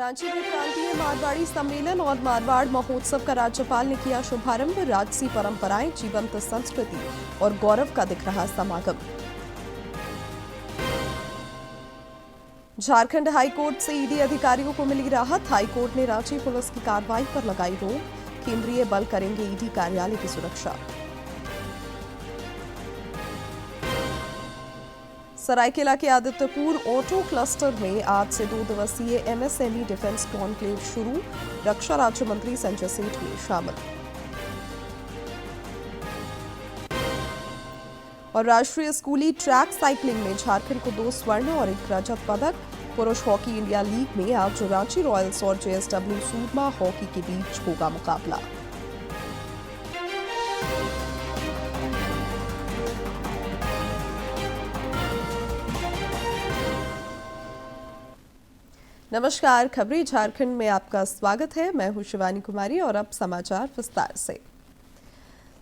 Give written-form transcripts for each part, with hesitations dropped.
रांची में प्रांतीय मारवाड़ी सम्मेलन और मारवाड़ महोत्सव का राज्यपाल ने किया शुभारंभ। राजसी परंपराएं, जीवंत संस्कृति और गौरव का दिख रहा समागम। झारखंड हाईकोर्ट से ईडी अधिकारियों को मिली राहत। हाईकोर्ट ने रांची पुलिस की कार्रवाई पर लगाई रोक। केंद्रीय बल करेंगे ईडी कार्यालय की सुरक्षा। सरायकेला के आदित्यपुर ऑटो क्लस्टर में आज से 2 दिवसीय एमएसएमई डिफेंस कॉन्क्लेव शुरू। रक्षा राज्य मंत्री संजय सेठ हुए शामिल। और राष्ट्रीय स्कूली ट्रैक साइकिलिंग में झारखंड को 2 स्वर्ण और 1 रजत पदक। पुरुष हॉकी इंडिया लीग में आज रांची रॉयल्स और जेएसडब्ल्यू सूरमा हॉकी के बीच होगा मुकाबला। नमस्कार, खबरें झारखंड में आपका स्वागत है। मैं हूं शिवानी कुमारी और अब समाचार विस्तार से।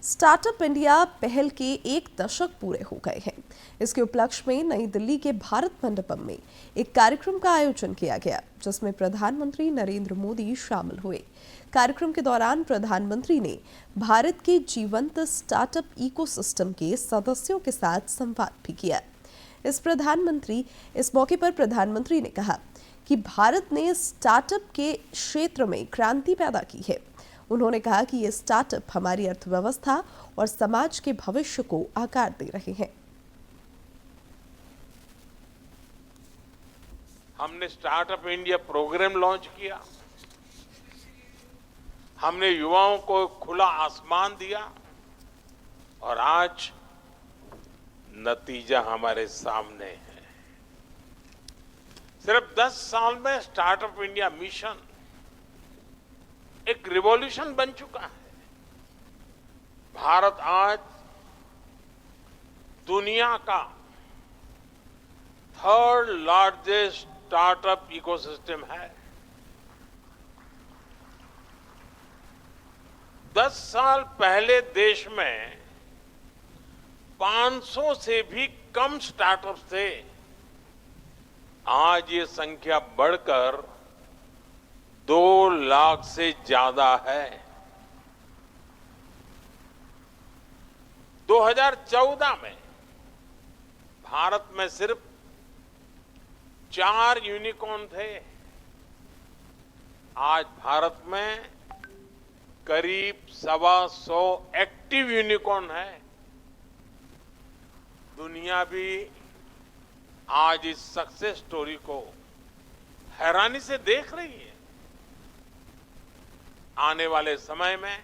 स्टार्टअप इंडिया पहल के 1 दशक पूरे हो गए हैं। इसके उपलक्ष्य में नई दिल्ली के भारत मंडपम में एक कार्यक्रम का आयोजन किया गया, जिसमें प्रधानमंत्री नरेंद्र मोदी शामिल हुए। कार्यक्रम के दौरान प्रधानमंत्री ने भारत के जीवंत स्टार्टअप इकोसिस्टम के सदस्यों के साथ संवाद भी किया। इस मौके पर प्रधानमंत्री ने कहा कि भारत ने स्टार्टअप के क्षेत्र में क्रांति पैदा की है। उन्होंने कहा कि ये स्टार्टअप हमारी अर्थव्यवस्था और समाज के भविष्य को आकार दे रहे हैं। हमने स्टार्टअप इंडिया प्रोग्राम लॉन्च किया। हमने युवाओं को खुला आसमान दिया और आज नतीजा हमारे सामने है। सिर्फ 10 साल में स्टार्टअप इंडिया मिशन एक रिवॉल्यूशन बन चुका है। भारत आज दुनिया का 3rd लार्जेस्ट स्टार्टअप इकोसिस्टम है। 10 साल पहले देश में 500 से भी कम स्टार्टअप्स थे। आज ये संख्या बढ़कर 2 लाख से ज्यादा है। 2014 में भारत में सिर्फ 4 यूनिकॉर्न थे। आज भारत में करीब 125 एक्टिव यूनिकॉर्न है। दुनिया भी आज इस सक्सेस स्टोरी को हैरानी से देख रही है। आने वाले समय में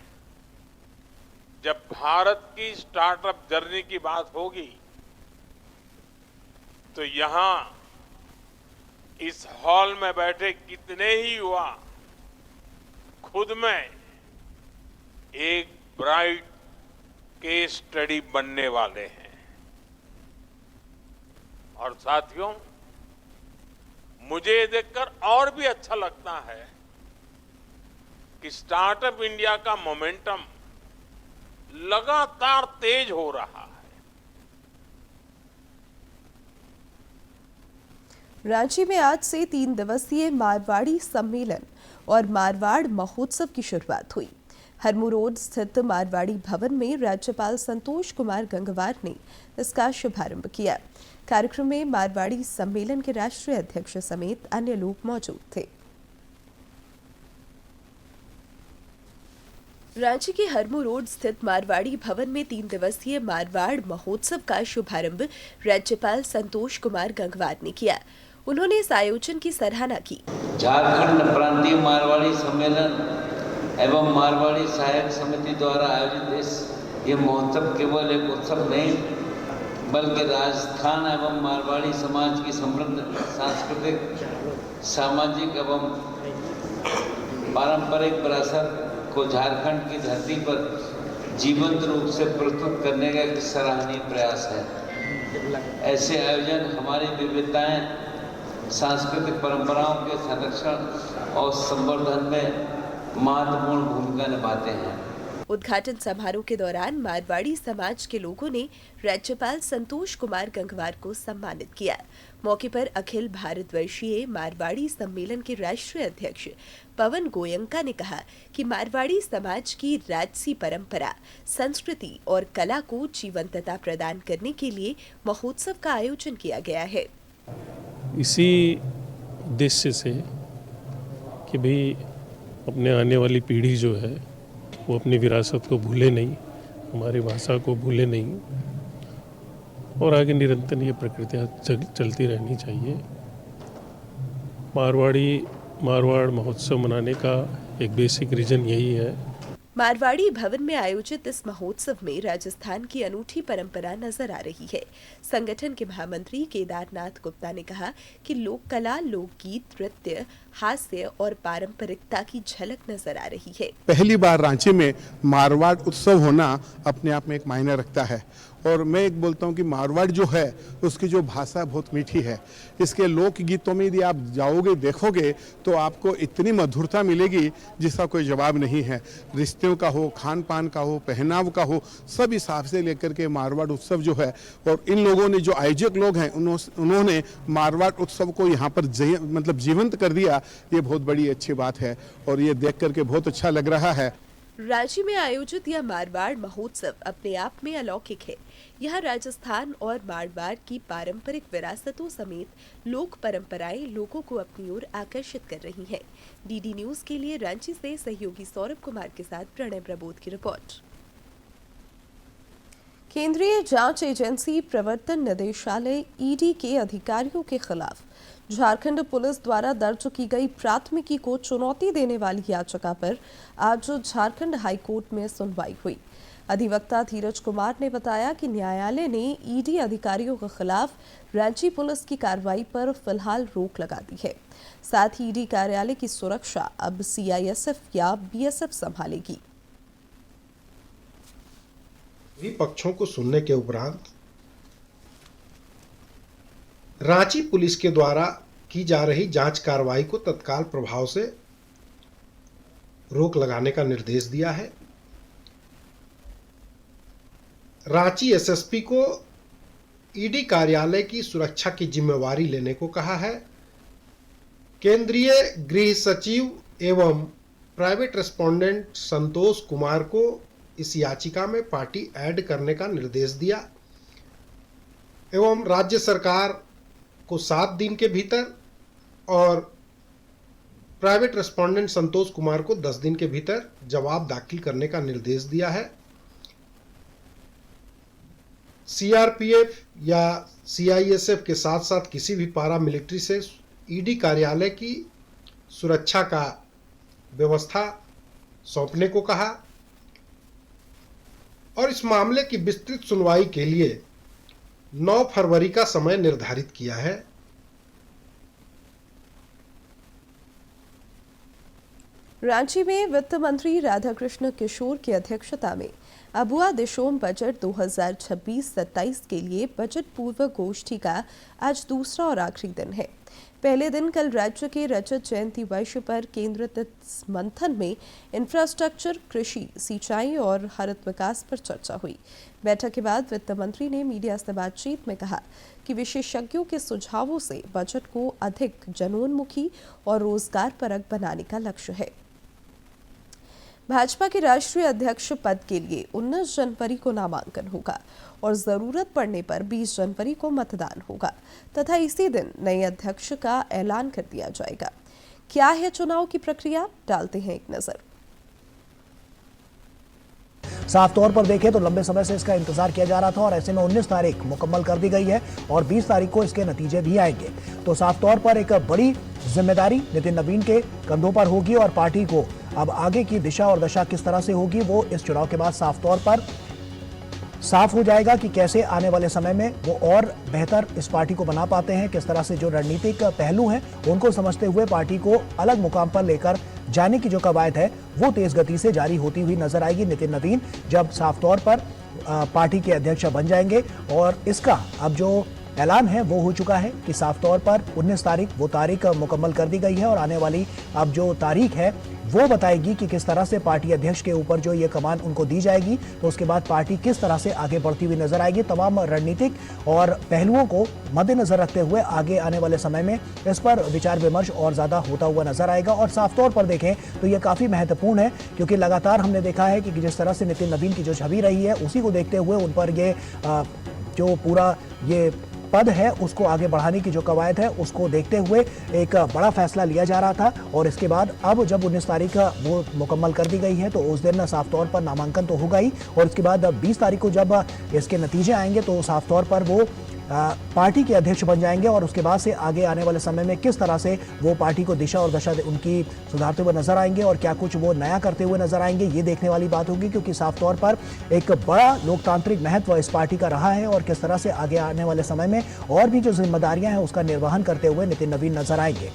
जब भारत की स्टार्टअप जर्नी की बात होगी तो यहां इस हॉल में बैठे कितने ही युवा खुद में एक ब्राइट केस स्टडी बनने वाले हैं। और साथियों, मुझे ये देखकर और भी अच्छा लगता है कि स्टार्टअप इंडिया का मोमेंटम लगातार तेज हो रहा है। रांची में आज से 3 दिवसीय मारवाड़ी सम्मेलन और मारवाड़ महोत्सव की शुरुआत हुई। हरमू रोड स्थित मारवाड़ी भवन में राज्यपाल संतोष कुमार गंगवार ने इसका शुभारंभ किया। कार्यक्रम में मारवाड़ी सम्मेलन के राष्ट्रीय अध्यक्ष समेत अन्य लोग मौजूद थे। रांची के हरमू रोड स्थित मारवाड़ी भवन में 3 दिवसीय मारवाड़ महोत्सव का शुभारंभ राज्यपाल संतोष कुमार गंगवार ने किया। उन्होंने इस आयोजन की सराहना की। झारखंड प्रांतीय मारवाड़ी सम्मेलन एवं मारवाड़ी सहायक समिति द्वारा आयोजित ये महोत्सव केवल एक उत्सव नहीं, बल्कि राजस्थान एवं मारवाड़ी समाज की समृद्ध सांस्कृतिक, सामाजिक एवं पारंपरिक विरासत को झारखंड की धरती पर जीवंत रूप से प्रस्तुत करने का एक सराहनीय प्रयास है। ऐसे आयोजन हमारी विविधताएं, सांस्कृतिक परंपराओं के संरक्षण और संवर्धन में महत्वपूर्ण भूमिका निभाते हैं। उद्घाटन समारोह के दौरान मारवाड़ी समाज के लोगों ने राज्यपाल संतोष कुमार गंगवार को सम्मानित किया। मौके पर अखिल भारतवर्षीय मारवाड़ी सम्मेलन के राष्ट्रीय अध्यक्ष पवन गोयंका ने कहा कि मारवाड़ी समाज की राजसी परंपरा, संस्कृति और कला को जीवंतता प्रदान करने के लिए महोत्सव का आयोजन किया गया है। इसी उद्देश्य से कि भाई अपने आने वाली पीढ़ी जो है वो अपनी विरासत को भूले नहीं, हमारी भाषा को भूले नहीं और आगे निरंतर ये प्रक्रिया चलती रहनी चाहिए। मारवाड़ महोत्सव मनाने का एक बेसिक रीज़न यही है। मारवाड़ी भवन में आयोजित इस महोत्सव में राजस्थान की अनूठी परंपरा नजर आ रही है। संगठन के महामंत्री केदारनाथ गुप्ता ने कहा कि लोक कला, लोकगीत, नृत्य, हास्य और पारंपरिकता की झलक नजर आ रही है। पहली बार रांची में मारवाड़ उत्सव होना अपने आप में एक मायने रखता है और मैं एक बोलता हूँ कि मारवाड़ जो है उसकी जो भाषा बहुत मीठी है। इसके लोकगीतों में यदि आप जाओगे, देखोगे तो आपको इतनी मधुरता मिलेगी जिसका कोई जवाब नहीं है। रिश्तों का हो, खान पान का हो, पहनाव का हो, सब हिसाब से लेकर के मारवाड़ उत्सव जो है, और इन लोगों ने जो आयोजक लोग हैं उन्होंने मारवाड़ उत्सव को यहाँ पर मतलब जीवंत कर दिया। ये बहुत बड़ी अच्छी बात है और ये देख करके बहुत अच्छा लग रहा है। रांची में आयोजित यह मारवाड़ महोत्सव अपने आप में अलौकिक है। यहाँ राजस्थान और मारवाड़ की पारंपरिक विरासतों समेत लोक परंपराएं लोगों को अपनी ओर आकर्षित कर रही हैं। डीडी न्यूज के लिए रांची से सहयोगी सौरभ कुमार के साथ प्रणय प्रबोध की रिपोर्ट। केंद्रीय जांच एजेंसी प्रवर्तन निदेशालय ईडी के अधिकारियों के खिलाफ झारखंड पुलिस द्वारा दर्ज की गई प्राथमिकी को चुनौती देने वाली याचिका पर आज झारखंड हाईकोर्ट में सुनवाई हुई। अधिवक्ता धीरज कुमार ने बताया कि न्यायालय ने ईडी अधिकारियों के खिलाफ रांची पुलिस की कार्रवाई पर फिलहाल रोक लगा दी है। साथ ही ईडी कार्यालय की सुरक्षा अब सीआईएसएफ या बीएसएफ संभालेगी। विपक्षों को सुनने के उपरांत रांची पुलिस के द्वारा की जा रही जांच कार्रवाई को तत्काल प्रभाव से रोक लगाने का निर्देश दिया है। रांची एसएसपी को ईडी कार्यालय की सुरक्षा की जिम्मेवारी लेने को कहा है। केंद्रीय गृह सचिव एवं प्राइवेट रेस्पोंडेंट संतोष कुमार को इस याचिका में पार्टी ऐड करने का निर्देश दिया एवं राज्य सरकार को 7 दिन के भीतर और प्राइवेट रेस्पोंडेंट संतोष कुमार को 10 दिन के भीतर जवाब दाखिल करने का निर्देश दिया है। सीआरपीएफ या सीआईएसएफ के साथ साथ किसी भी पारा मिलिट्री से ईडी कार्यालय की सुरक्षा का व्यवस्था सौंपने को कहा और इस मामले की विस्तृत सुनवाई के लिए 9 फरवरी का समय निर्धारित किया है। रांची में वित्त मंत्री राधाकृष्ण किशोर की अध्यक्षता में अबुआ दिशोम बजट 2026-27 के लिए बजट पूर्व गोष्ठी का आज दूसरा और आखिरी दिन है। पहले दिन कल राज्य के रजत जयंती वर्ष पर केंद्रित इस मंथन में इंफ्रास्ट्रक्चर, कृषि, सिंचाई और हरित विकास पर चर्चा हुई। बैठक के बाद वित्त मंत्री ने मीडिया से बातचीत में कहा कि विशेषज्ञों के सुझावों से बजट को अधिक जनोन्मुखी और रोजगारपरक बनाने का लक्ष्य है। भाजपा के राष्ट्रीय अध्यक्ष पद के लिए 19 जनवरी को नामांकन होगा और जरूरत पड़ने पर 20 जनवरी को मतदान होगा तथा इसी दिन नए अध्यक्ष का ऐलान कर दिया जाएगा। क्या है चुनाव की प्रक्रिया, डालते हैं एक नजर। साफ तौर पर देखें तो लंबे समय से इसका इंतजार किया जा रहा था और ऐसे में 19 तारीख मुकम्मल कर दी गई है और 20 तारीख को इसके नतीजे भी आएंगे। तो साफ तौर पर एक बड़ी जिम्मेदारी नितिन नवीन के कंधों पर होगी और पार्टी को अब आगे की दिशा और दशा किस तरह से होगी वो इस चुनाव के बाद साफ तौर पर साफ हो जाएगा कि कैसे आने वाले समय में वो और बेहतर इस पार्टी को बना पाते हैं, किस तरह से जो रणनीतिक पहलू हैं उनको समझते हुए पार्टी को अलग मुकाम पर लेकर जाने की जो कवायद है वो तेज गति से जारी होती हुई नजर आएगी नितिन नवीन जब साफ तौर पर पार्टी के अध्यक्ष बन जाएंगे। और इसका अब जो ऐलान है वो हो चुका है कि साफ तौर पर 19 तारीख वो तारीख मुकम्मल कर दी गई है और आने वाली अब जो तारीख है वो बताएगी कि किस तरह से पार्टी अध्यक्ष के ऊपर जो ये कमान उनको दी जाएगी, तो उसके बाद पार्टी किस तरह से आगे बढ़ती हुई नजर आएगी। तमाम रणनीतिक और पहलुओं को मद्देनजर रखते हुए आगे आने वाले समय में इस पर विचार विमर्श और ज्यादा होता हुआ नजर आएगा। और साफ तौर पर देखें तो ये काफी महत्वपूर्ण है, क्योंकि लगातार हमने देखा है कि जिस तरह से नितिन नवीन की जो छवि रही है उसी को देखते हुए उन पर ये जो पूरा ये पद है उसको आगे बढ़ाने की जो कवायद है उसको देखते हुए एक बड़ा फैसला लिया जा रहा था। और इसके बाद अब जब 19 तारीख वो मुकम्मल कर दी गई है तो उस दिन साफ तौर पर नामांकन तो होगा ही, और इसके बाद 20 तारीख को जब इसके नतीजे आएंगे तो साफ तौर पर वो पार्टी के अध्यक्ष बन जाएंगे। और उसके बाद से आगे आने वाले समय में किस तरह से वो पार्टी को दिशा और दशा उनकी सुधारते हुए नजर आएंगे और क्या कुछ वो नया करते हुए नजर आएंगे, ये देखने वाली बात होगी। क्योंकि साफ तौर पर एक बड़ा लोकतांत्रिक महत्व इस पार्टी का रहा है और किस तरह से आगे आने वाले समय में और भी जो जिम्मेदारियां हैं उसका निर्वहन करते हुए नितिन नवीन नजर आएंगे।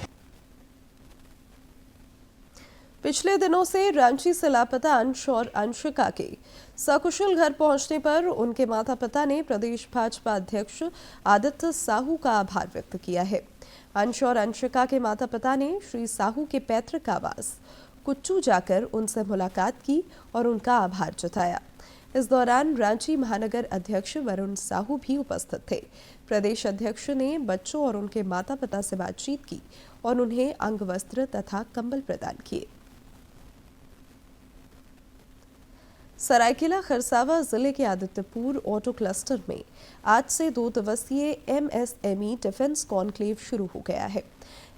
पिछले दिनों से रांची से लापता अंश और अंशिका के सकुशल घर पहुंचने पर उनके माता पिता ने प्रदेश भाजपा अध्यक्ष आदित्य साहू का आभार व्यक्त किया है। अंश और अंशिका के माता पिता ने श्री साहू के पैतृक आवास कुच्चू जाकर उनसे मुलाकात की और उनका आभार जताया। इस दौरान रांची महानगर अध्यक्ष वरुण साहू भी उपस्थित थे। प्रदेश अध्यक्ष ने बच्चों और उनके माता पिता से बातचीत की और उन्हें अंगवस्त्र तथा कंबल प्रदान किए। सरायकेला खरसावां जिले के आदित्यपुर ऑटो क्लस्टर में आज से 2 दिवसीय एमएसएमई डिफेंस कॉन्क्लेव शुरू हो गया है।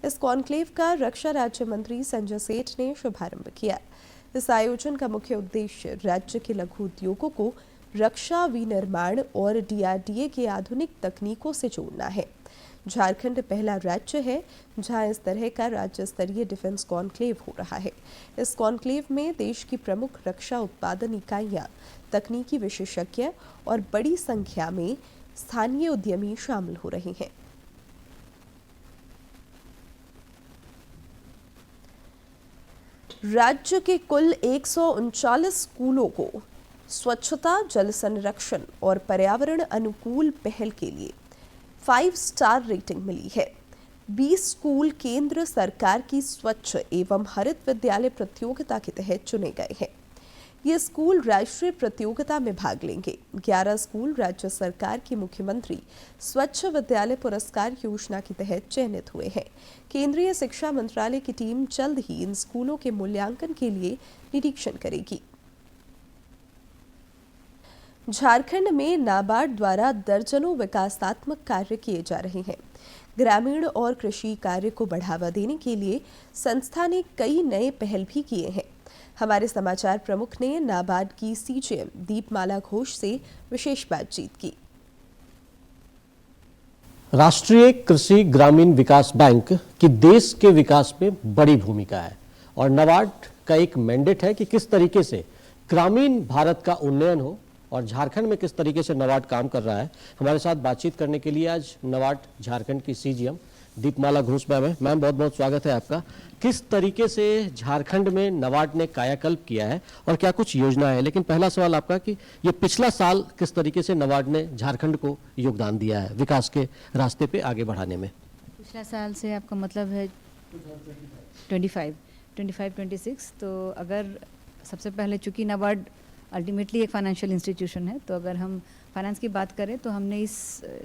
इस कॉन्क्लेव का रक्षा राज्य मंत्री संजय सेठ ने शुभारंभ किया। इस आयोजन का मुख्य उद्देश्य राज्य के लघु उद्योगों को रक्षा विनिर्माण और डीआरडीए की आधुनिक तकनीकों से जोड़ना है। झारखंड पहला राज्य है जहां इस तरह का राज्य स्तरीय डिफेंस कॉन्क्लेव हो रहा है। इस कॉन्क्लेव में देश की प्रमुख रक्षा उत्पादन इकाइयां, तकनीकी विशेषज्ञ और बड़ी संख्या में स्थानीय उद्यमी शामिल हो रहे हैं। राज्य के कुल 139 स्कूलों को स्वच्छता, जल संरक्षण और पर्यावरण अनुकूल पहल के लिए 5 स्टार रेटिंग मिली है। 20 स्कूल केंद्र सरकार की स्वच्छ एवं हरित विद्यालय प्रतियोगिता के तहत चुने गए हैं। ये स्कूल राष्ट्रीय प्रतियोगिता में भाग लेंगे। 11 स्कूल राज्य सरकार की मुख्यमंत्री स्वच्छ विद्यालय पुरस्कार योजना के तहत चयनित हुए हैं। केंद्रीय शिक्षा मंत्रालय की टीम जल्द ही इन स्कूलों के मूल्यांकन के लिए निरीक्षण करेगी। झारखंड में नाबार्ड द्वारा दर्जनों विकासात्मक कार्य किए जा रहे हैं। ग्रामीण और कृषि कार्य को बढ़ावा देने के लिए संस्था ने कई नए पहल भी किए हैं। हमारे समाचार प्रमुख ने नाबार्ड की सीजीएम दीपमाला घोष से विशेष बातचीत की। राष्ट्रीय कृषि ग्रामीण विकास बैंक की देश के विकास में बड़ी भूमिका है और नाबार्ड का एक मैंडेट है कि किस तरीके से ग्रामीण भारत का उन्नयन हो और झारखंड में किस तरीके से नाबार्ड काम कर रहा है। हमारे साथ बातचीत करने के लिए आज नाबार्ड झारखंड की सीजीएम दीपमाला घोष मैम है। मैम, बहुत बहुत स्वागत है आपका। किस तरीके से झारखंड में नाबार्ड ने कायाकल्प किया है और क्या कुछ योजना है? लेकिन पहला सवाल आपका कि ये पिछला साल किस तरीके से नाबार्ड ने झारखंड को योगदान दिया है विकास के रास्ते पे आगे बढ़ाने में? पिछला साल से आपका मतलब है 25-26। तो अगर सबसे पहले चूंकि नाबार्ड अल्टीमेटली एक फाइनेंशियल इंस्टीट्यूशन है, तो अगर हम फाइनेंस की बात करें तो हमने इस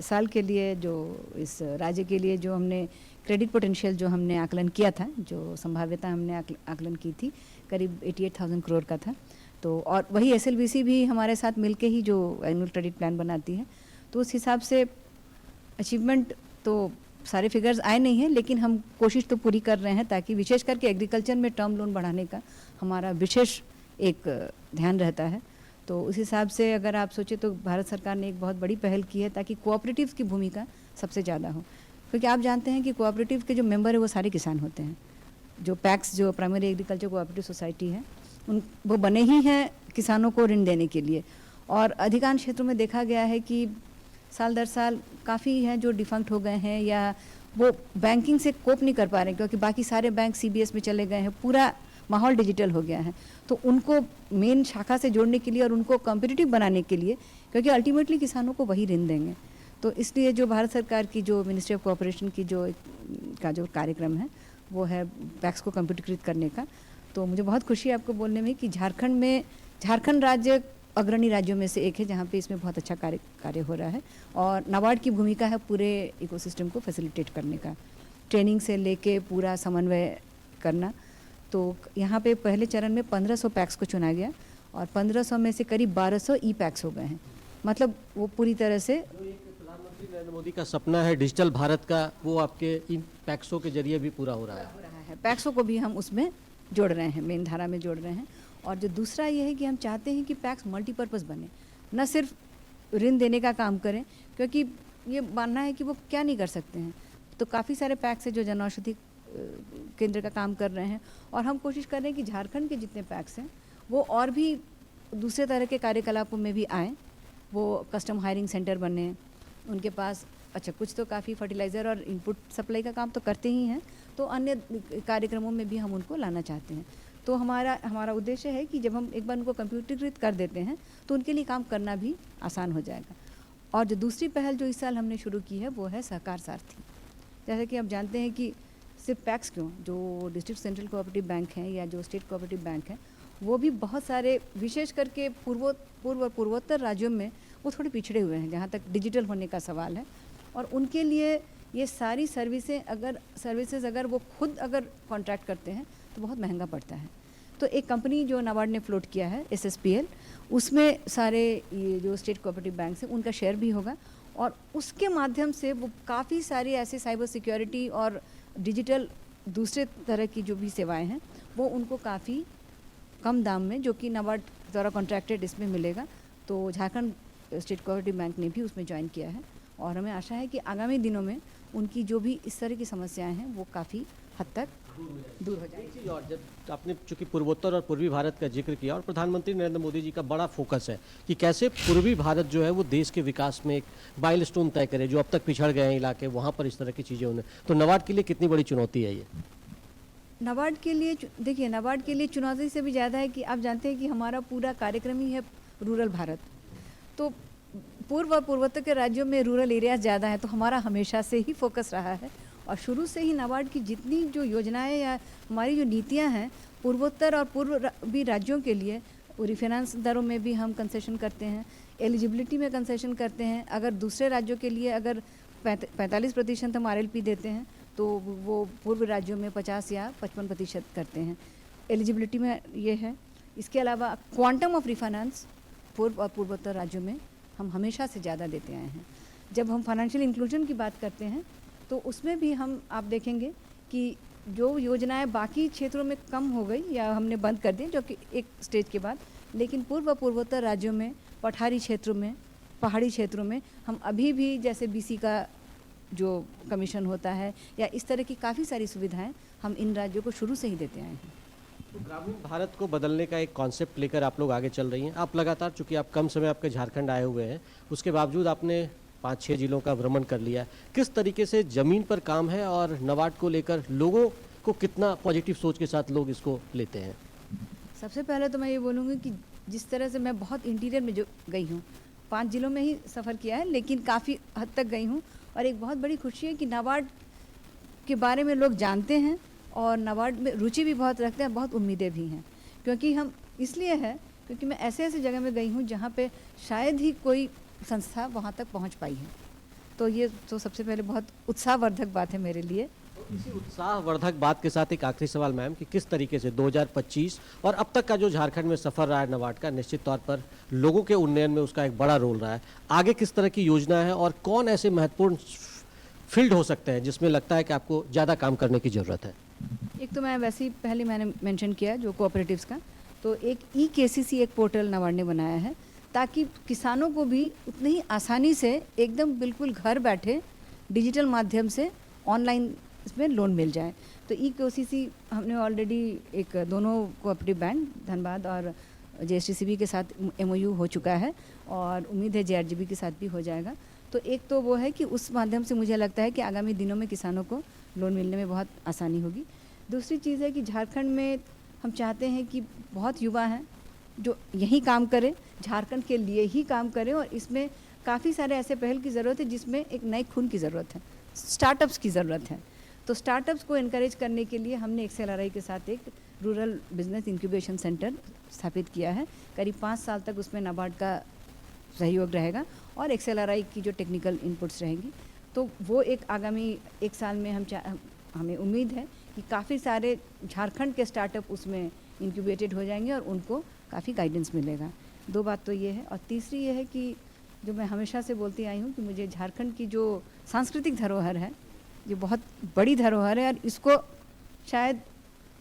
साल के लिए जो इस राज्य के लिए जो हमने क्रेडिट पोटेंशियल जो हमने आकलन किया था, जो संभाव्यता हमने आकलन की थी, करीब 88,000 करोड़ का था। तो और वही एसएलबीसी भी हमारे साथ मिलके ही जो एनुअल क्रेडिट प्लान बनाती है, तो उस हिसाब से अचीवमेंट तो सारे फिगर्स आए नहीं हैं, लेकिन हम कोशिश तो पूरी कर रहे हैं ताकि विशेष करके एग्रीकल्चर में टर्म लोन बढ़ाने का हमारा विशेष एक ध्यान रहता है। तो उस हिसाब से अगर आप सोचें तो भारत सरकार ने एक बहुत बड़ी पहल की है ताकि कोऑपरेटिव्स की भूमिका सबसे ज़्यादा हो, क्योंकि आप जानते हैं कि कोऑपरेटिव के जो मेंबर है वो सारे किसान होते हैं। जो पैक्स जो प्राइमरी एग्रीकल्चर कोऑपरेटिव सोसाइटी है वो बने ही हैं किसानों को ऋण देने के लिए। और अधिकांश क्षेत्रों में देखा गया है कि साल दर साल काफ़ी हैं जो डिफंक्ट हो गए हैं या वो बैंकिंग से कोप नहीं कर पा रहे हैं, क्योंकि बाकी सारे बैंक सीबीएस में चले गए हैं, पूरा माहौल डिजिटल हो गया है। तो उनको मेन शाखा से जोड़ने के लिए और उनको कॉम्पिटिटिव बनाने के लिए, क्योंकि अल्टीमेटली किसानों को वही ऋण देंगे, तो इसलिए जो भारत सरकार की जो मिनिस्ट्री ऑफ कोऑपरेशन की जो कार्यक्रम है वो है पैक्स को कंप्यूटरीकृत करने का। तो मुझे बहुत खुशी है आपको बोलने में कि झारखंड राज्य अग्रणी राज्यों में से एक है जहाँ पे इसमें बहुत अच्छा कार्य हो रहा है। और नाबार्ड की भूमिका है पूरे इकोसिस्टम को फैसिलिटेट करने का, ट्रेनिंग से लेके पूरा समन्वय करना। तो यहाँ पे पहले चरण में 1500 पैक्स को चुना गया और 1500 में से करीब 1200 ई पैक्स हो गए हैं। मतलब वो पूरी तरह से प्रधानमंत्री नरेंद्र मोदी का सपना है डिजिटल भारत का, वो आपके इन पैक्सों के जरिए भी पूरा हो रहा है। पैक्सों को भी हम उसमें जोड़ रहे हैं, मेन धारा में जोड़ रहे हैं। और जो दूसरा ये है कि हम चाहते हैं कि पैक्स मल्टीपर्पज़ बने, न सिर्फ ऋण देने का काम करें, क्योंकि ये मानना है कि वो क्या नहीं कर सकते हैं। तो काफ़ी सारे पैक्स है जो जन औषधि केंद्र का काम कर रहे हैं और हम कोशिश कर रहे हैं कि झारखंड के जितने पैक्स हैं वो और भी दूसरे तरह के कार्यकलापों में भी आएँ। वो कस्टम हायरिंग सेंटर बने, उनके पास अच्छा कुछ तो काफ़ी फर्टिलाइज़र और इनपुट सप्लाई का काम तो करते ही हैं, तो अन्य कार्यक्रमों में भी हम उनको लाना चाहते हैं। तो हमारा उद्देश्य है कि जब हम एक बार उनको कंप्यूटरीकृत कर देते हैं तो उनके लिए काम करना भी आसान हो जाएगा। और जो दूसरी पहल जो इस साल हमने शुरू की है वो है सहकार सारथी। जैसे कि आप जानते हैं कि सिर्फ पैक्स क्यों, जो डिस्ट्रिक्ट सेंट्रल कोऑपरेटिव बैंक हैं या जो स्टेट कोऑपरेटिव बैंक हैं वो भी बहुत सारे, विशेष करके पूर्वोत्तर राज्यों में वो थोड़े पिछड़े हुए हैं जहाँ तक डिजिटल होने का सवाल है। और उनके लिए ये सारी सर्विसेज अगर वो खुद अगर कॉन्ट्रैक्ट करते हैं तो बहुत महंगा पड़ता है। तो एक कंपनी जो नाबार्ड ने फ्लोट किया है SSPL, उसमें सारे ये जो स्टेट कोऑपरेटिव बैंक हैं उनका शेयर भी होगा और उसके माध्यम से वो काफ़ी सारी ऐसे साइबर सिक्योरिटी और डिजिटल दूसरे तरह की जो भी सेवाएं हैं वो उनको काफ़ी कम दाम में, जो कि नाबार्ड द्वारा कॉन्ट्रैक्टेड इसमें मिलेगा। तो झारखंड स्टेट कोऑपरेटिव बैंक ने भी उसमें ज्वाइन किया है और हमें आशा है कि आगामी दिनों में उनकी जो भी इस तरह की समस्याएं हैं वो काफ़ी हद तक दूर हो जाएगी। और जब आपने चूंकि पूर्वोत्तर और पूर्वी भारत का जिक्र किया और प्रधानमंत्री नरेंद्र मोदी जी का बड़ा फोकस है कि कैसे पूर्वी भारत जो है वो देश के विकास में एक माइलस्टोन तय करे, जो अब तक पिछड़ गए हैं इलाके, वहाँ पर इस तरह की चीज़ें होने, तो नाबार्ड के लिए कितनी बड़ी चुनौती है ये? नाबार्ड के लिए देखिए, नाबार्ड के लिए चुनौती से भी ज़्यादा है कि आप जानते हैं कि हमारा पूरा कार्यक्रम ही है रूरल भारत। तो पूर्व और पूर्वोत्तर के राज्यों में रूरल एरियाज ज़्यादा है, तो हमारा हमेशा से ही फोकस रहा है और शुरू से ही नाबार्ड की जितनी जो योजनाएं या हमारी जो नीतियां हैं पूर्वोत्तर और पूर्वी राज्यों के लिए, रिफाइनेंस दरों में भी हम कंसेशन करते हैं, एलिजिबिलिटी में कंसेशन करते हैं। अगर दूसरे राज्यों के लिए अगर 45% हम RLP देते हैं तो वो पूर्व राज्यों में 50 या 55% करते हैं। एलिजिबिलिटी में ये है। इसके अलावा क्वांटम ऑफ रिफाइनेंस पूर्व और पूर्वोत्तर राज्यों में हम हमेशा से ज़्यादा देते आए हैं। जब हम फाइनेंशियल इंक्लूजन की बात करते हैं तो उसमें भी हम आप देखेंगे कि जो योजनाएं बाकी क्षेत्रों में कम हो गई या हमने बंद कर दी, जो कि एक स्टेज के बाद, लेकिन पूर्व और पूर्वोत्तर राज्यों में, पठारी क्षेत्रों में, पहाड़ी क्षेत्रों में हम अभी भी जैसे BC का जो कमीशन होता है या इस तरह की काफ़ी सारी सुविधाएं हम इन राज्यों को शुरू से ही देते आए हैं। तो ग्रामीण भारत को बदलने का एक कॉन्सेप्ट लेकर आप लोग आगे चल रही हैं। आप लगातार, चूंकि आप कम समय आपके झारखंड आए हुए हैं, उसके बावजूद आपने 5-6 जिलों का भ्रमण कर लिया। किस तरीके से ज़मीन पर काम है और नाबार्ड को लेकर लोगों को कितना पॉजिटिव सोच के साथ लोग इसको लेते हैं? सबसे पहले तो मैं ये बोलूँगी कि जिस तरह से मैं बहुत इंटीरियर में जो गई हूँ, 5 जिलों में ही सफ़र किया है, लेकिन काफ़ी हद तक गई हूँ और एक बहुत बड़ी खुशी है कि नाबार्ड के बारे में लोग जानते हैं और नाबार्ड में रुचि भी बहुत रखते हैं, बहुत उम्मीदें भी हैं। क्योंकि हम इसलिए है क्योंकि मैं ऐसे जगह में गई हूँ जहाँ पे शायद ही कोई संस्था वहाँ तक पहुँच पाई है। तो ये तो सबसे पहले बहुत उत्साहवर्धक बात है मेरे लिए। इसी उत्साहवर्धक बात के साथ एक आखिरी सवाल मैम, कि किस तरीके से 2025 और अब तक का जो झारखंड में सफ़र रहा है नाबार्ड का, निश्चित तौर पर लोगों के उन्नयन में उसका एक बड़ा रोल रहा है। आगे किस तरह की योजना है और कौन ऐसे महत्वपूर्ण फील्ड हो सकते हैं जिसमें लगता है कि आपको ज़्यादा काम करने की ज़रूरत है? एक तो मैं वैसे ही पहले मैंने मेंशन किया जो कोऑपरेटिव्स का, तो एक EKCC एक पोर्टल नाबार्ड ने बनाया है ताकि किसानों को भी उतनी ही आसानी से एकदम बिल्कुल घर बैठे डिजिटल माध्यम से ऑनलाइन इसमें लोन मिल जाए। तो EKCC हमने ऑलरेडी एक दोनों कोऑपरेटिव बैंक धनबाद और JSTCB के साथ MOU हो चुका है और उम्मीद है JRGB के साथ भी हो जाएगा। तो एक तो वो है कि उस माध्यम से मुझे लगता है कि आगामी दिनों में किसानों को लोन मिलने में बहुत आसानी होगी। दूसरी चीज़ है कि झारखंड में हम चाहते हैं कि बहुत युवा हैं जो यहीं काम करें, झारखंड के लिए ही काम करें और इसमें काफ़ी सारे ऐसे पहल की ज़रूरत है जिसमें एक नए खून की ज़रूरत है, स्टार्टअप्स की ज़रूरत है। तो स्टार्टअप्स को इनकरेज करने के लिए हमने XLRI के साथ एक रूरल बिजनेस इंक्यूबेशन सेंटर स्थापित किया है। करीब 5 साल तक उसमें नाबार्ड का सहयोग रहेगा और XLRI की जो टेक्निकल इनपुट्स रहेंगी, तो वो एक आगामी 1 साल में हमें उम्मीद है कि काफ़ी सारे झारखंड के स्टार्टअप उसमें इंक्यूबेटेड हो जाएंगे और उनको काफ़ी गाइडेंस मिलेगा। 2 बात तो ये है, और तीसरी ये है कि जो मैं हमेशा से बोलती आई हूँ कि मुझे झारखंड की जो सांस्कृतिक धरोहर है, ये बहुत बड़ी धरोहर है और इसको शायद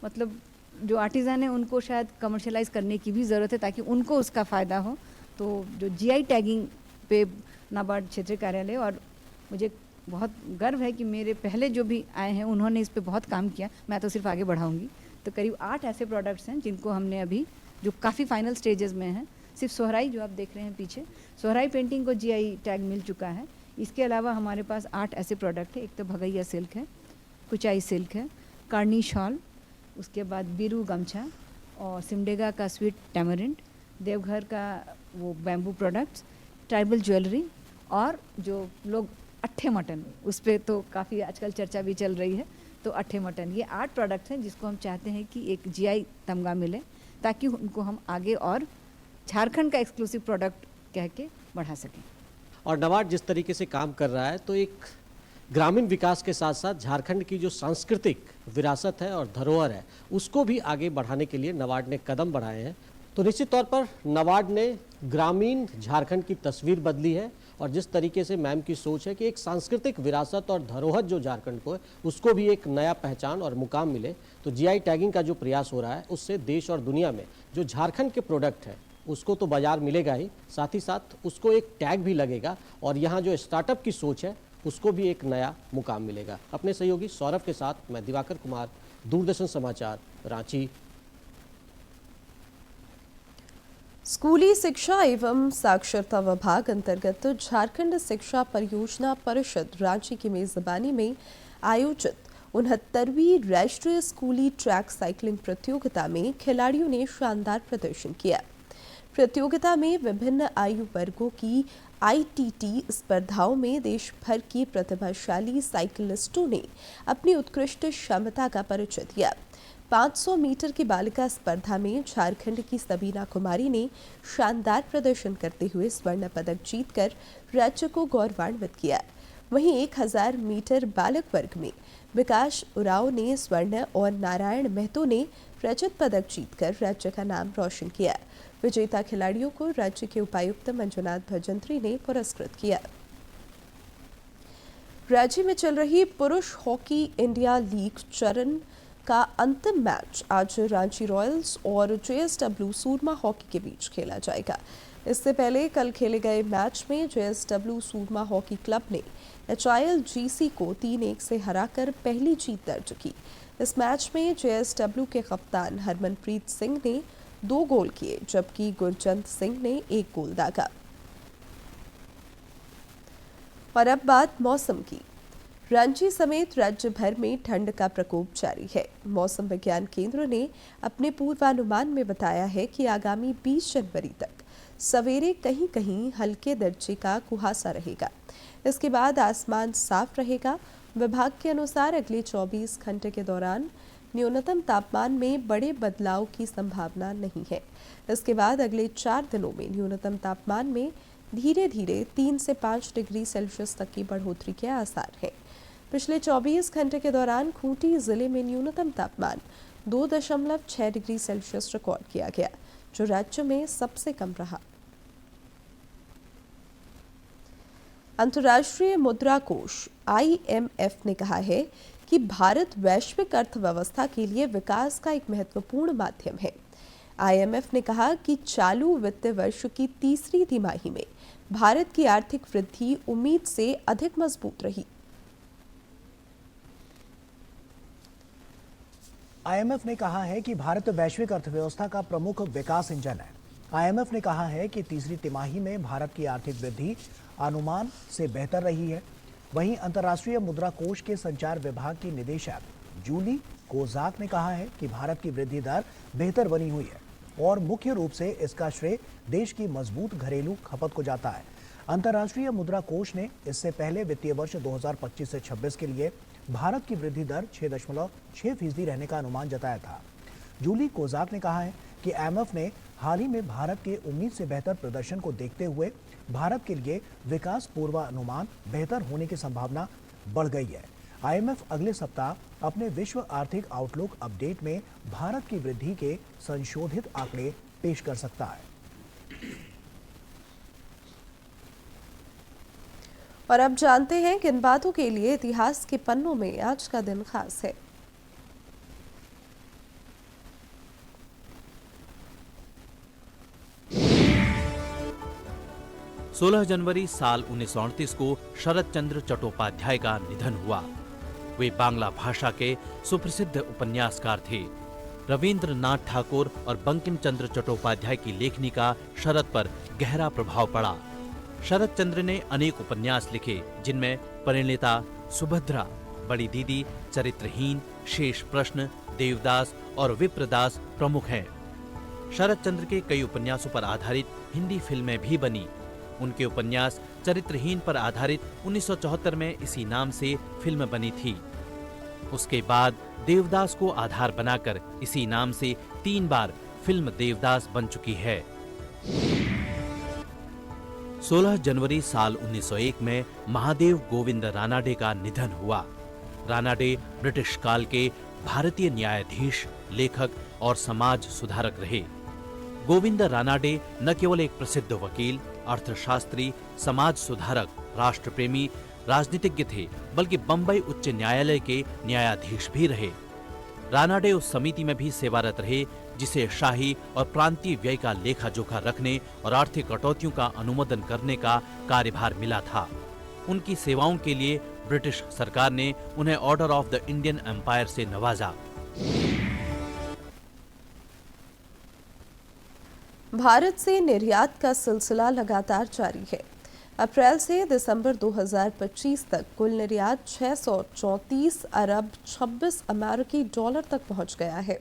मतलब जो आर्टिज़न है उनको शायद कमर्शलाइज करने की भी ज़रूरत है ताकि उनको उसका फ़ायदा हो। तो जो GI टैगिंग पे नाबार्ड क्षेत्रीय कार्यालय, और मुझे बहुत गर्व है कि मेरे पहले जो भी आए हैं उन्होंने इस पे बहुत काम किया, मैं तो सिर्फ आगे बढ़ाऊंगी। तो करीब 8 ऐसे प्रोडक्ट्स हैं जिनको हमने अभी, जो काफ़ी फाइनल स्टेजेस में हैं, सिर्फ सोहराई जो आप देख रहे हैं पीछे, सोहराई पेंटिंग को GI टैग मिल चुका है। इसके अलावा हमारे पास 8 ऐसे प्रोडक्ट हैं। एक तो भगैया सिल्क है, कुचाई सिल्क है, कार्नी शॉल, उसके बाद बीरू गमछा और सिमडेगा का स्वीट टैमरिंड, देवघर का वो बैम्बू प्रोडक्ट्स, ट्राइबल ज्वेलरी, और जो लोग अट्ठे मटन, उस पर तो काफ़ी आजकल चर्चा भी चल रही है, तो अट्ठे मटन, ये 8 प्रोडक्ट्स हैं जिसको हम चाहते हैं कि एक GI तमगा मिले ताकि उनको हम आगे और झारखंड का एक्सक्लूसिव प्रोडक्ट कह के बढ़ा सकें। और नाबार्ड जिस तरीके से काम कर रहा है, तो एक ग्रामीण विकास के साथ साथ झारखंड की जो सांस्कृतिक विरासत है और धरोहर है, उसको भी आगे बढ़ाने के लिए नाबार्ड ने कदम बढ़ाए हैं। तो निश्चित तौर पर नाबार्ड ने ग्रामीण झारखंड की तस्वीर बदली है, और जिस तरीके से मैम की सोच है कि एक सांस्कृतिक विरासत और धरोहर जो झारखंड को है, उसको भी एक नया पहचान और मुकाम मिले। तो GI टैगिंग का जो प्रयास हो रहा है, उससे देश और दुनिया में जो झारखंड के प्रोडक्ट है उसको तो बाजार मिलेगा ही, साथ ही साथ उसको एक टैग भी लगेगा, और यहाँ जो स्टार्टअप की सोच है उसको भी एक नया मुकाम मिलेगा। अपने सहयोगी सौरभ के साथ मैं दिवाकर कुमार, दूरदर्शन समाचार, रांची। स्कूली शिक्षा एवं साक्षरता विभाग अंतर्गत झारखंड शिक्षा परियोजना परिषद रांची की मेजबानी में आयोजित 69वीं राष्ट्रीय स्कूली ट्रैक साइकिलिंग प्रतियोगिता में खिलाड़ियों ने शानदार प्रदर्शन किया। प्रतियोगिता में विभिन्न आयु वर्गों की ITT स्पर्धाओं में देश भर की प्रतिभाशाली साइकिलिस्टों ने अपनी उत्कृष्ट क्षमता का परिचय दिया। 500 मीटर की बालिका स्पर्धा में झारखंड की सबीना कुमारी ने शानदार प्रदर्शन करते हुए स्वर्ण पदक जीतकर राज्य को गौरवान्वित किया। वहीं 1000 मीटर बालक वर्ग में विकास उरांव ने स्वर्ण और नारायण महतो ने रजत पदक जीतकर राज्य का नाम रोशन किया। विजेता खिलाड़ियों को राज्य के उपायुक्त मंजुनाथ भजंत्री ने पुरस्कृत किया। राज्य में चल रही पुरुष हॉकी इंडिया लीग चरण का अंतिम मैच आज रांची रॉयल्स और JSW सूरमा हॉकी के बीच खेला जाएगा। इससे पहले कल खेले गए मैच में JSW सूरमा हॉकी क्लब ने HIL GC को 3-1 से हराकर पहली जीत दर्ज की। इस मैच में JSW के कप्तान हरमनप्रीत सिंह ने 2 गोल किए, जबकि गुरजंत सिंह ने 1 गोल दागा। और अब बात मौसम की। रांची समेत राज्य भर में ठंड का प्रकोप जारी है। मौसम विज्ञान केंद्र ने अपने पूर्वानुमान में बताया है कि आगामी 20 जनवरी तक सवेरे कहीं कहीं हल्के दर्जे का कुहासा रहेगा। इसके बाद आसमान साफ रहेगा। विभाग के अनुसार अगले 24 घंटे के दौरान न्यूनतम तापमान में बड़े बदलाव की संभावना नहीं है। इसके बाद अगले 4 दिनों में न्यूनतम तापमान में धीरे धीरे 3 से 5 डिग्री सेल्सियस तक की बढ़ोतरी के आसार हैं। पिछले 24 घंटे के दौरान खूंटी जिले में न्यूनतम तापमान 2.6 डिग्री सेल्सियस रिकॉर्ड किया गया, जो राज्य में सबसे कम रहा। अंतर्राष्ट्रीय मुद्रा कोष IMF ने कहा है कि भारत वैश्विक अर्थव्यवस्था के लिए विकास का एक महत्वपूर्ण माध्यम है। IMF ने कहा कि चालू वित्त वर्ष की तीसरी तिमाही में भारत की आर्थिक वृद्धि उम्मीद से अधिक मजबूत रही। IMF ने कहा है कि भारत वैश्विक अर्थव्यवस्था का प्रमुख विकास इंजन है। IMF ने कहा है कि तीसरी तिमाही में भारत की आर्थिक वृद्धि अनुमान से बेहतर रही है। वहीं अंतर्राष्ट्रीय मुद्रा कोष के संचार विभाग की निदेशक जूली कोजाक ने कहा है कि भारत की वृद्धि दर बेहतर बनी हुई है और मुख्य रूप से इसका श्रेय देश की मजबूत घरेलू खपत को जाता है। अंतर्राष्ट्रीय मुद्रा कोष ने इससे पहले वित्तीय वर्ष 2025 से 26 के लिए भारत की वृद्धि दर 6.6% रहने का अनुमान जताया था। जूली कोजाक ने कहा है कि IMF ने हाल ही में भारत के उम्मीद से बेहतर प्रदर्शन को देखते हुए भारत के लिए विकास पूर्वानुमान बेहतर होने की संभावना बढ़ गई है। IMF अगले सप्ताह अपने विश्व आर्थिक आउटलुक अपडेट में भारत की वृद्धि के संशोधित आंकड़े पेश कर सकता है। और अब जानते हैं किन बातों के लिए इतिहास के पन्नों में आज का दिन खास है। 16 जनवरी साल 1938 को शरद चंद्र चट्टोपाध्याय का निधन हुआ। वे बांग्ला भाषा के सुप्रसिद्ध उपन्यासकार थे। रविंद्रनाथ ठाकुर और बंकिम चंद्र चट्टोपाध्याय की लेखनी का शरद पर गहरा प्रभाव पड़ा। शरद चंद्र ने अनेक उपन्यास लिखे, जिनमें परिणीता, सुभद्रा, बड़ी दीदी, चरित्रहीन, शेष प्रश्न, देवदास और विप्रदास प्रमुख हैं। शरद चंद्र के कई उपन्यासों पर आधारित हिंदी फिल्में भी बनी। उनके उपन्यास चरित्रहीन पर आधारित 1974 में इसी नाम से फिल्म बनी थी। उसके बाद देवदास को आधार बनाकर इसी नाम से 3 बार फिल्म देवदास बन चुकी है। 16 जनवरी साल 1901 में महादेव गोविंद रानाडे का निधन हुआ। रानाडे ब्रिटिश काल के भारतीय न्यायाधीश, लेखक और समाज सुधारक रहे। गोविंद रानाडे न केवल एक प्रसिद्ध वकील, अर्थशास्त्री, समाज सुधारक, राष्ट्रप्रेमी, राजनीतिज्ञ थे, बल्कि बंबई उच्च न्यायालय के न्यायाधीश भी रहे। रानाडे उस समिति में भी सेवारत रहे जिसे शाही और प्रांतीय व्यय का लेखा जोखा रखने और आर्थिक कटौतियों का अनुमोदन करने का कार्यभार मिला था। उनकी सेवाओं के लिए ब्रिटिश सरकार ने उन्हें Order of the Indian Empire से नवाजा। भारत से निर्यात का सिलसिला लगातार जारी है। अप्रैल से दिसंबर 2025 तक कुल निर्यात 634 अरब 26 अमेरिकी डॉलर तक पहुंच गया है।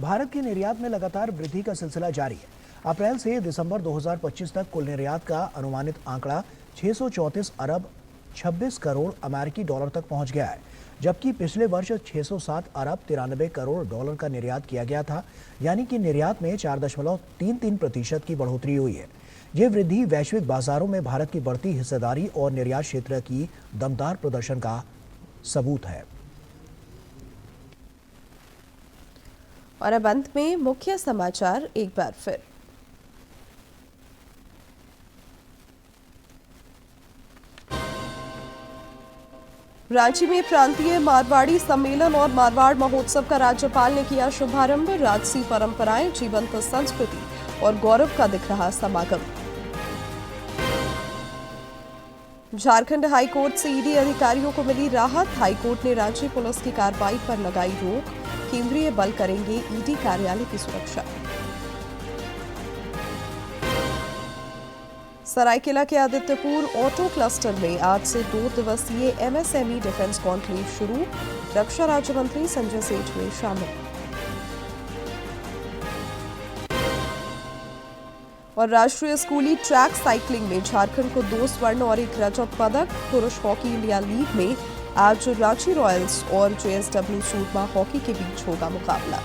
भारत के निर्यात में लगातार वृद्धि का सिलसिला जारी है। अप्रैल से दिसंबर 2025 तक कुल निर्यात का अनुमानित आंकड़ा 634 अरब 26 करोड़ अमेरिकी डॉलर तक पहुंच गया है, जबकि पिछले वर्ष 607 अरब 93 करोड़ डॉलर का निर्यात किया गया था, यानी कि निर्यात में 4.33% की बढ़ोतरी हुई है। ये वृद्धि वैश्विक बाजारों में भारत की बढ़ती हिस्सेदारी और निर्यात क्षेत्र की दमदार प्रदर्शन का सबूत है। और अब अंत में मुख्य समाचार एक बार फिर। रांची में प्रांतीय मारवाड़ी सम्मेलन और मारवाड़ महोत्सव का राज्यपाल ने किया शुभारंभ। राजसी परंपराएं, जीवंत संस्कृति और गौरव का दिख रहा समागम। झारखंड हाईकोर्ट से ईडी अधिकारियों को मिली राहत। हाईकोर्ट ने रांची पुलिस की कार्रवाई पर लगाई रोक। केंद्रीय बल करेंगे ईडी कार्यालय की सुरक्षा। सरायकेला के आदित्यपुर ऑटो क्लस्टर में आज से 2 दिवसीय MSME डिफेंस कॉन्क्लेव शुरू। रक्षा राज्य मंत्री संजय सेठ हुए शामिल। और राष्ट्रीय स्कूली ट्रैक साइकिलिंग में झारखंड को 2 स्वर्ण और 1 रजत पदक। पुरुष हॉकी इंडिया लीग में आज रांची रॉयल्स और JSW सूरमा हॉकी के बीच होगा मुकाबला।